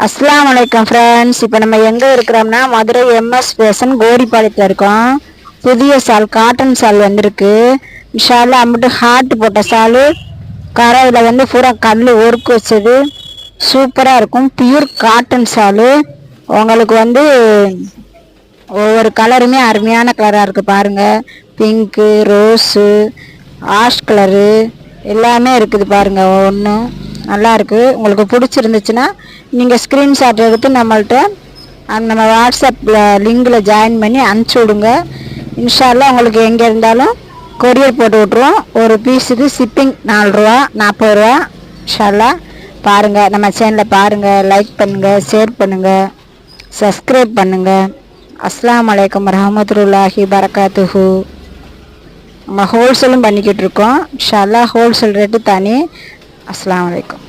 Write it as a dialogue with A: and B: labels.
A: அஸ்ஸலாமு அலைக்கும் ஃப்ரெண்ட்ஸ். இப்போ நம்ம எங்கே இருக்கிறோம்னா மதுரை எம்எஸ் ஃபேஷன் கோரிப்பாளையத்தில் இருக்கோம். புதிய சால் காட்டன் சால் வந்திருக்கு. இன்ஷால்லா அம்பிட்டு ஹார்ட் போட்ட சால் கரையில் வந்து பூரா கல் ஒர்க் வச்சது சூப்பராக இருக்கும். பியூர் காட்டன் சால் உங்களுக்கு வந்து ஒவ்வொரு கலருமே அருமையான கலராக இருக்குது பாருங்கள். பிங்க்கு, ரோஸு, ஆஷ் கலரு எல்லாமே இருக்குது பாருங்கள். ஒவ்வொன்றும் நல்லா இருக்குது. உங்களுக்கு பிடிச்சிருந்துச்சுன்னா நீங்கள் ஸ்க்ரீன்ஷாட் எடுத்து நம்மள்கிட்ட நம்ம வாட்ஸ்அப்பில் லிங்கில் ஜாயின் பண்ணி அனுப்பிச்சி விடுங்க. இன்ஷால்லா உங்களுக்கு எங்கே இருந்தாலும் கொரியர் போட்டு விட்ருவோம். ஒரு பீஸுக்கு ஷிப்பிங் 4 ரூபா 40 ரூபா. இன்ஷால்லா பாருங்கள், நம்ம சேனலில் பாருங்கள், லைக் பண்ணுங்கள், ஷேர் பண்ணுங்கள், சப்ஸ்கிரைப் பண்ணுங்கள். அஸ்ஸலாமு அலைக்கும் வரஹ்மத்துல்லாஹி பரகாத்துஹு. நம்ம ஹோல்சேலும் பண்ணிக்கிட்டு இருக்கோம். இன்ஷால்லா ஹோல்சேல் ரேட்டு தனி. அஸ்ஸலாமு அலைக்கும்.